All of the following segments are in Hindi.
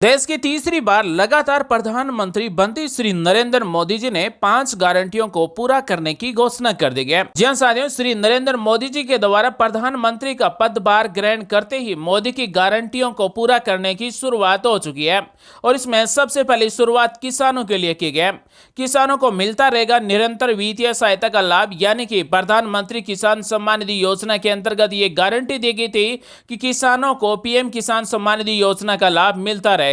देश की तीसरी बार लगातार प्रधानमंत्री बनते श्री नरेंद्र मोदी जी ने 5 गारंटियों को पूरा करने की घोषणा कर दी है। जी हां साथियों, श्री नरेंद्र मोदी जी के द्वारा प्रधानमंत्री का पदभार ग्रहण करते ही मोदी की गारंटियों को पूरा करने की शुरुआत हो चुकी है और इसमें सबसे पहली शुरुआत किसानों के लिए की गई। किसानों को मिलता रहेगा निरंतर वित्तीय सहायता का लाभ, यानी कि प्रधानमंत्री किसान सम्मान निधि योजना के अंतर्गत ये गारंटी दी गई थी कि किसानों को पीएम किसान सम्मान निधि योजना का लाभ मिलता रहेगा।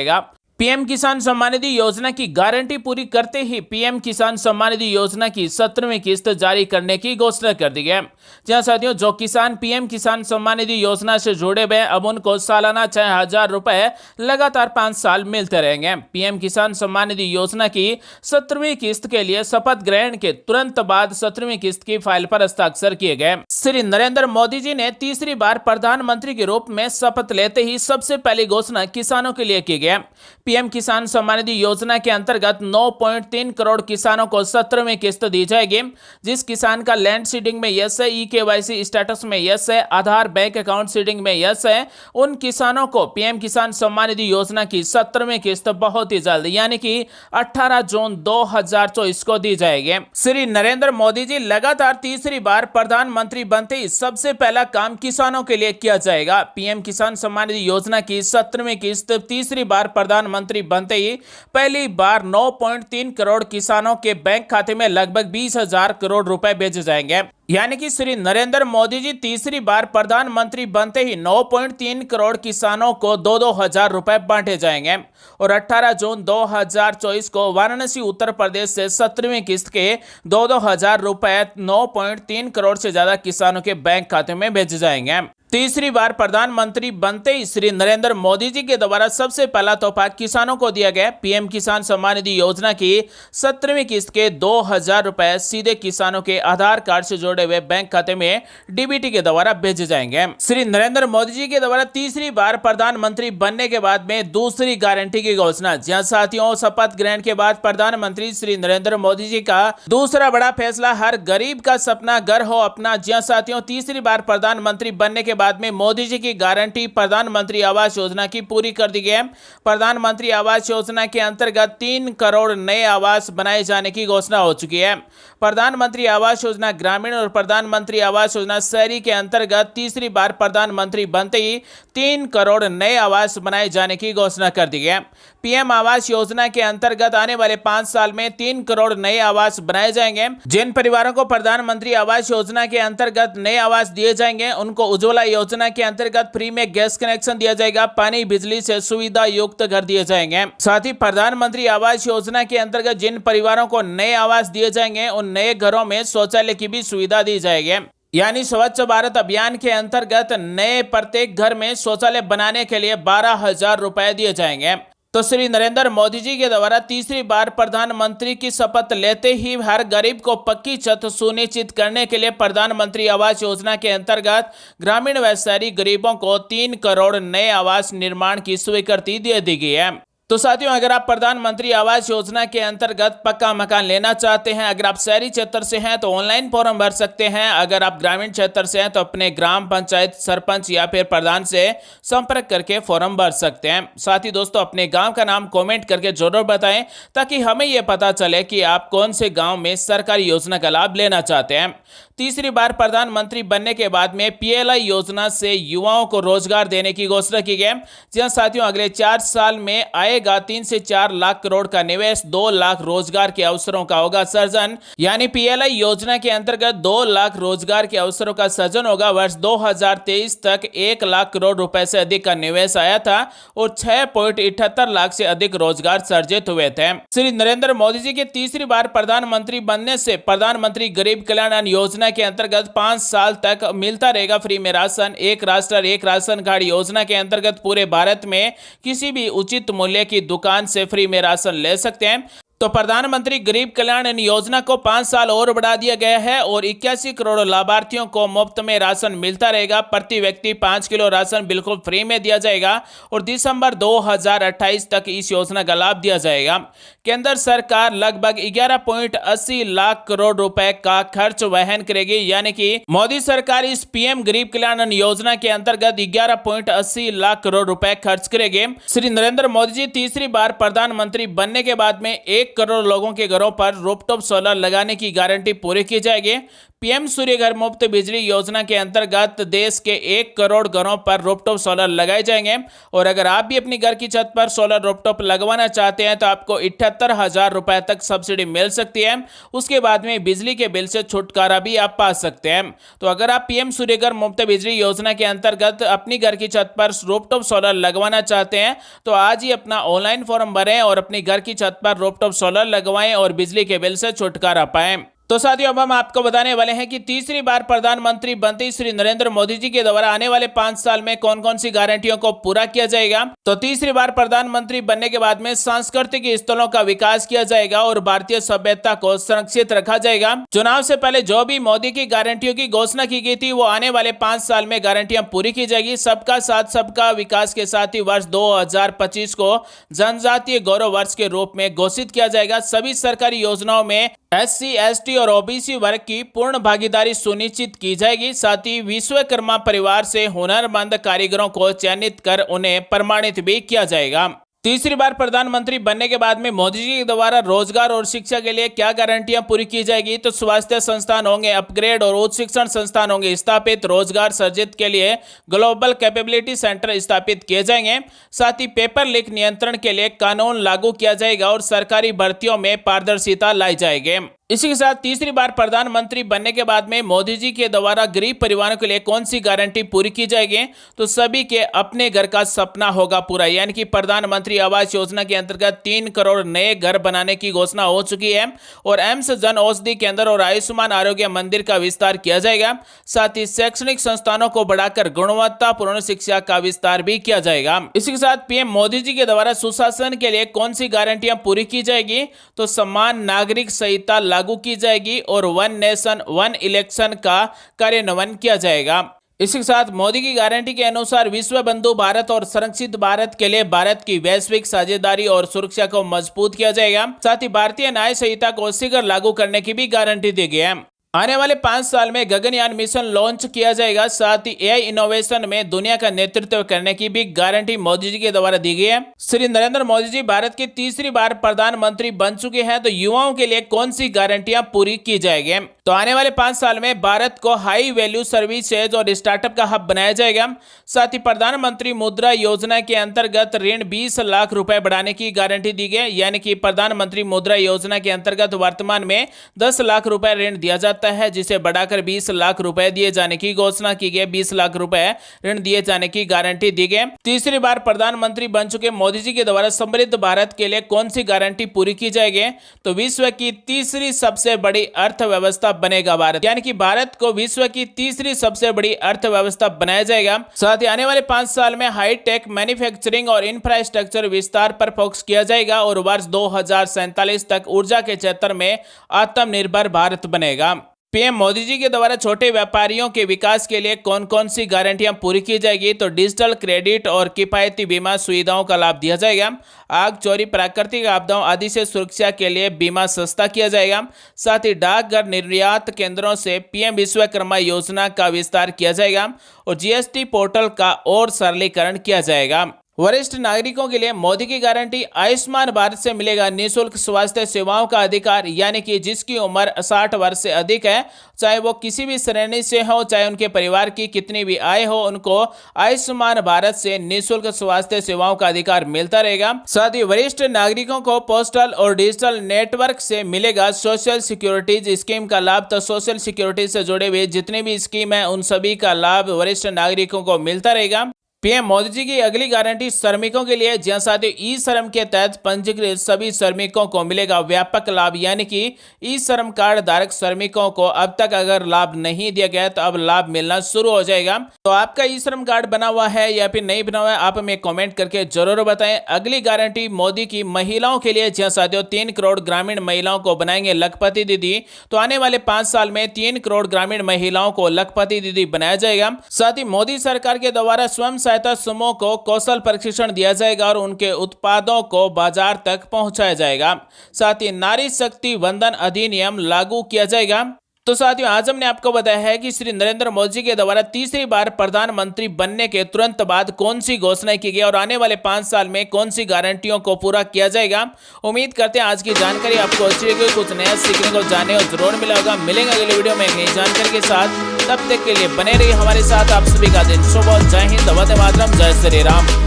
पीएम किसान सम्मान निधि योजना की गारंटी पूरी करते ही पीएम किसान सम्मान निधि योजना की 17वीं किस्त जारी करने की घोषणा कर दी है। जहां साथियों, जो किसान पीएम किसान सम्मान निधि योजना से जुड़े हुए अब उनको सालाना 6,000 रुपए लगातार 5 साल मिलते रहेंगे। पीएम किसान सम्मान निधि योजना की 17वीं किस्त के लिए शपथ ग्रहण के तुरंत बाद 17वीं किस्त की फाइल पर हस्ताक्षर किए गए। श्री नरेंद्र मोदी जी ने तीसरी बार प्रधानमंत्री के रूप में शपथ लेते ही सबसे पहली घोषणा किसानों के लिए की गई। पीएम किसान सम्मान निधि योजना के अंतर्गत 9.3 करोड़ किसानों को 17वीं किस्त दी जाएगी। जिस किसान का लैंड सीडिंग में यस है, ई-केवाईसी स्टेटस में यस है, आधार बैंक अकाउंट सीडिंग में यस है, उन किसानों को पीएम किसान सम्मान निधि योजना की 17वीं किस्त बहुत ही जल्द यानी कि 18 जून 2024 को दी जाएगी। श्री नरेंद्र मोदी जी लगातार तीसरी बार प्रधानमंत्री बनते ही सबसे पहला काम किसानों के लिए किया जाएगा। पीएम किसान सम्मान निधि योजना की 17वीं किस्त तीसरी बार प्रधानमंत्री बनते ही पहली बार 9.3 करोड़ किसानों के बैंक खाते में लगभग 20,000 करोड़ रुपए भेजे जाएंगे। यानी कि श्री नरेंद्र मोदी जी तीसरी बार प्रधानमंत्री बनते ही 9.3 करोड़ किसानों को 2-2 हजार रुपए बांटे जाएंगे और 18 जून 2024 को वाराणसी उत्तर प्रदेश से 17वीं किस्त के 2-2 हजार रुपए 9.3 करोड़ से ज्यादा किसानों के बैंक खाते में भेजे जाएंगे। तीसरी बार प्रधानमंत्री बनते ही श्री नरेंद्र मोदी जी के द्वारा सबसे पहला तोहफा किसानों को दिया गया। पीएम किसान सम्मान निधि योजना की 17वीं किस्त के 2,000 रुपए सीधे किसानों के आधार कार्ड से जोड़े हुए बैंक खाते में डीबीटी के द्वारा भेजे जाएंगे। श्री नरेंद्र मोदी जी के द्वारा तीसरी बार प्रधानमंत्री बनने के बाद में दूसरी गारंटी की घोषणा। जहां साथियों, शपथ ग्रहण के बाद प्रधानमंत्री श्री नरेंद्र मोदी जी का दूसरा बड़ा फैसला, हर गरीब का सपना घर हो अपना। जहां साथियों, तीसरी बार प्रधानमंत्री बनने के बाद में मोदी जी की गारंटी प्रधानमंत्री आवास योजना की पूरी कर दी गई है। प्रधानमंत्री आवास योजना के अंतर्गत 3 करोड़ नए आवास बनाए जाने की घोषणा हो चुकी है। प्रधानमंत्री आवास योजना ग्रामीण और प्रधानमंत्री आवास योजना शहरी के अंतर्गत तीसरी बार प्रधानमंत्री बनते ही 3 करोड़ नए आवास बनाए जाने की घोषणा कर दी गई। पीएम आवास योजना के अंतर्गत आने वाले 5 साल में 3 करोड़ नए आवास बनाए जाएंगे। जिन परिवारों को प्रधानमंत्री आवास योजना के अंतर्गत नए आवास दिए जाएंगे उनको उज्ज्वला योजना के अंतर्गत फ्री में गैस कनेक्शन दिया जाएगा, पानी बिजली से सुविधा युक्त घर दिए जाएंगे। साथ ही प्रधानमंत्री आवास योजना के अंतर्गत जिन परिवारों को नए आवास दिए जाएंगे उन नए घरों में शौचालय की भी सुविधा दी जाएगी। यानी स्वच्छ भारत अभियान के अंतर्गत नए प्रत्येक घर में शौचालय बनाने के लिए 12,000 रुपए दिए जाएंगे। तो श्री नरेंद्र मोदी जी के द्वारा तीसरी बार प्रधानमंत्री की शपथ लेते ही हर गरीब को पक्की छत सुनिश्चित करने के लिए प्रधानमंत्री आवास योजना के अंतर्गत ग्रामीण व शहरी गरीबों को 3 करोड़ नए आवास निर्माण की स्वीकृति दे दी गई है। तो साथियों, अगर आप प्रधानमंत्री आवास योजना के अंतर्गत पक्का मकान लेना चाहते हैं, अगर आप शहरी क्षेत्र से हैं तो ऑनलाइन फॉर्म भर सकते हैं, अगर आप ग्रामीण क्षेत्र से हैं तो अपने ग्राम पंचायत सरपंच या फिर प्रधान से संपर्क करके फॉर्म भर सकते हैं। साथ ही दोस्तों, अपने गांव का नाम कमेंट करके जरूर बताएं ताकि हमें यह पता चले कि आप कौन से गाँव में सरकारी योजना का लाभ लेना चाहते हैं। तीसरी बार प्रधानमंत्री बनने के बाद में पीएलआई योजना से युवाओं को रोजगार देने की घोषणा की गई। जहां साथियों, अगले 4 साल में आएगा 3 से 4 लाख करोड़ का निवेश, 2 लाख रोजगार के अवसरों का होगा सर्जन। यानी पीएलआई योजना के अंतर्गत 2 लाख रोजगार के अवसरों का सर्जन होगा। वर्ष 2023 तक 1 लाख करोड़ रुपए से अधिक का निवेश आया था और 6.78 लाख से अधिक रोजगार सर्जित हुए थे। श्री नरेंद्र मोदी जी के तीसरी बार प्रधानमंत्री बनने से प्रधानमंत्री गरीब कल्याण योजना के अंतर्गत 5 साल तक मिलता रहेगा फ्री में राशन। एक राष्ट्र एक राशन कार्ड योजना के अंतर्गत पूरे भारत में किसी भी उचित मूल्य की दुकान से फ्री में राशन ले सकते हैं। तो प्रधानमंत्री गरीब कल्याण योजना को 5 साल और बढ़ा दिया गया है और 81 करोड़ लाभार्थियों को मुफ्त में राशन मिलता रहेगा। प्रति व्यक्ति 5 किलो राशन बिल्कुल फ्री में दिया जाएगा और दिसंबर 2028 तक इस योजना का लाभ दिया जाएगा। केंद्र सरकार लगभग 11.80 लाख करोड़ रुपए का खर्च वहन करेगी, यानी कि मोदी सरकार इस पीएम गरीब कल्याण योजना के अंतर्गत 11.80 लाख करोड़ रुपए खर्च करेगी। श्री नरेंद्र मोदी जी तीसरी बार प्रधानमंत्री बनने के बाद में 1 करोड़ लोगों के घरों पर रूफटॉप सोलर लगाने की गारंटी पूरी की जाएगी। पीएम सूर्य घर मुफ्त बिजली योजना के अंतर्गत देश के 1 करोड़ घरों पर रूफटॉप सोलर लगाए जाएंगे और अगर आप भी अपनी घर की छत पर सोलर रूफटॉप लगवाना चाहते हैं तो आपको 78,000 रुपए तक सब्सिडी मिल सकती है। उसके बाद में बिजली के बिल से छुटकारा भी आप पा सकते हैं। तो अगर आप पीएम सूर्य घर मुफ्त बिजली योजना के अंतर्गत अपनी घर की छत पर रूफटॉप सोलर लगवाना चाहते हैं तो आज ही अपना ऑनलाइन फॉर्म भरें और अपनी घर की छत पर रूफटॉप सोलर लगवाएं और बिजली के बिल से छुटकारा पाएं। तो साथियों, अब हम आपको बताने वाले हैं कि तीसरी बार प्रधानमंत्री बनते श्री नरेंद्र मोदी जी के द्वारा आने वाले 5 साल में कौन कौन सी गारंटियों को पूरा किया जाएगा। तो तीसरी बार प्रधानमंत्री बनने के बाद में सांस्कृतिक स्थलों का विकास किया जाएगा और भारतीय सभ्यता को संरक्षित रखा जाएगा। चुनाव से पहले जो भी मोदी की गारंटियों की घोषणा की गई थी वो आने वाले 5 साल में गारंटियां पूरी की जाएगी। सबका साथ सबका विकास के साथ ही वर्ष 2025 को जनजातीय गौरव वर्ष के रूप में घोषित किया जाएगा। सभी सरकारी योजनाओं में SC, ST और OBC वर्ग की पूर्ण भागीदारी सुनिश्चित की जाएगी। साथ ही विश्वकर्मा परिवार से हुनरमंद कारीगरों को चयनित कर उन्हें प्रमाणित भी किया जाएगा। तीसरी बार प्रधानमंत्री बनने के बाद में मोदी जी के द्वारा रोजगार और शिक्षा के लिए क्या गारंटियां पूरी की जाएगी। तो स्वास्थ्य संस्थान होंगे अपग्रेड और उच्च शिक्षण संस्थान होंगे स्थापित। रोजगार सृजित के लिए ग्लोबल कैपेबिलिटी सेंटर स्थापित किए जाएंगे। साथ ही पेपर लीक नियंत्रण के लिए कानून लागू किया जाएगा और सरकारी भर्तियों में पारदर्शिता लाई जाएगी। इसी के साथ तीसरी बार प्रधानमंत्री बनने के बाद में मोदी जी के द्वारा गरीब परिवारों के लिए कौन सी गारंटी पूरी की जाएगी। तो सभी के अपने घर का सपना होगा पूरा, यानी कि प्रधानमंत्री आवास योजना के अंतर्गत 3 करोड़ नए घर बनाने की घोषणा हो चुकी है और एम्स जन औषधि केंद्र और आयुष्मान आरोग्य मंदिर का विस्तार किया जाएगा। साथ ही शैक्षणिक संस्थानों को बढ़ाकर गुणवत्तापूर्ण शिक्षा का विस्तार भी किया जाएगा। इसी के साथ पीएम मोदी जी के द्वारा सुशासन के लिए कौन सी गारंटियां पूरी की जाएगी। तो समान नागरिक संहिता लागू की जाएगी और 1 नेशन 1 इलेक्शन का कार्यान्वयन किया जाएगा। इसी के साथ मोदी की गारंटी के अनुसार विश्व बंधु भारत और संरक्षित भारत के लिए भारत की वैश्विक साझेदारी और सुरक्षा को मजबूत किया जाएगा। साथ ही भारतीय न्याय संहिता को शीघ्र लागू करने की भी गारंटी दी गई है। आने वाले 5 साल में गगनयान मिशन लॉन्च किया जाएगा। साथ ही AI इनोवेशन में दुनिया का नेतृत्व करने की भी गारंटी मोदी जी के द्वारा दी गई है। श्री नरेंद्र मोदी जी भारत की तीसरी बार प्रधानमंत्री बन चुके हैं, तो युवाओं के लिए कौन सी गारंटियां पूरी की जाएगी। तो आने वाले 5 साल में भारत को हाई वैल्यू सर्विसेज और स्टार्टअप का हब बनाया जाएगा। साथ ही प्रधानमंत्री मुद्रा योजना के अंतर्गत ऋण 20 लाख रुपए बढ़ाने की गारंटी दी गई, यानी कि प्रधानमंत्री मुद्रा योजना के अंतर्गत वर्तमान में 10 लाख रुपए ऋण दिया जाता है, जिसे बढ़ाकर 20 लाख रुपए दिए जाने की घोषणा की गई। 20 लाख रुपए ऋण दिए जाने की गारंटी दी गई। तीसरी बार प्रधानमंत्री बन चुके मोदी जी के द्वारा समृद्ध भारत के लिए कौन सी गारंटी पूरी की जाएगी। तो विश्व की तीसरी सबसे बड़ी अर्थव्यवस्था बनेगा भारत, यानी कि भारत को विश्व की तीसरी सबसे बड़ी अर्थव्यवस्था बनाया जाएगा। साथ ही आने वाले 5 साल में हाईटेक मैन्युफैक्चरिंग और इंफ्रास्ट्रक्चर विस्तार पर फोकस किया जाएगा और वर्ष 2047 तक ऊर्जा के क्षेत्र में आत्मनिर्भर भारत बनेगा। पीएम मोदी जी के द्वारा छोटे व्यापारियों के विकास के लिए कौन कौन सी गारंटियां पूरी की जाएगी। तो डिजिटल क्रेडिट और किफायती बीमा सुविधाओं का लाभ दिया जाएगा। आग, चोरी, प्राकृतिक आपदाओं आदि से सुरक्षा के लिए बीमा सस्ता किया जाएगा। साथ ही डाकघर निर्यात केंद्रों से पीएम विश्वकर्मा योजना का विस्तार किया जाएगा और GST पोर्टल का और सरलीकरण किया जाएगा। वरिष्ठ नागरिकों के लिए मोदी की गारंटी, आयुष्मान भारत से मिलेगा निःशुल्क स्वास्थ्य सेवाओं का अधिकार, यानी कि जिसकी उम्र 60 वर्ष से अधिक है, चाहे वो किसी भी श्रेणी से हो, चाहे उनके परिवार की कितनी भी आय हो, उनको आयुष्मान भारत से निःशुल्क स्वास्थ्य सेवाओं का अधिकार मिलता रहेगा। साथ ही वरिष्ठ नागरिकों को पोस्टल और डिजिटल नेटवर्क से मिलेगा सोशल सिक्योरिटी स्कीम का लाभ। तो सोशल सिक्योरिटी से जुड़े हुए जितनी भी स्कीम है उन सभी का लाभ वरिष्ठ नागरिकों को मिलता रहेगा। पीएम मोदी जी की अगली गारंटी श्रमिकों के लिए, जहां साथियों ई श्रम के तहत पंजीकृत सभी श्रमिकों को मिलेगा व्यापक लाभ, यानी कि ई श्रम कार्ड धारक श्रमिकों को अब तक अगर लाभ नहीं दिया गया तो अब लाभ मिलना शुरू हो जाएगा। तो आपका ई श्रम कार्ड बना हुआ है या फिर नहीं बना हुआ है, आप हमें कमेंट करके जरूर बताएं। अगली गारंटी मोदी की महिलाओं के लिए, जहां साथियों 3 करोड़ ग्रामीण महिलाओं को बनाएंगे लखपति दीदी। तो आने वाले 5 साल में 3 करोड़ ग्रामीण महिलाओं को लखपति दीदी बनाया जाएगा। साथ ही मोदी सरकार के द्वारा स्वयं सहायता समूह को कौशल प्रशिक्षण दिया जाएगा और उनके उत्पादों को बाजार तक पहुंचाया जाएगा। साथ ही नारी शक्ति वंदन अधिनियम लागू किया जाएगा। तो साथियों, आज हमने आपको बताया है कि श्री नरेंद्र मोदी जी के द्वारा तीसरी बार प्रधानमंत्री बनने के तुरंत बाद कौन सी घोषणा की गई और आने वाले 5 साल में कौन सी गारंटियों को पूरा किया जाएगा। उम्मीद करते हैं आज की जानकारी आपको अच्छी लगी, कुछ नया सीखने को जानने और जरूर मिला होगा। मिलेंगे अगले वीडियो में एक नई जानकारी के साथ, तब तक के लिए बने रहिए हमारे साथ। आप सभी का दिन शुभ हो। जय हिंद, वंदे मातरम, जय श्री राम।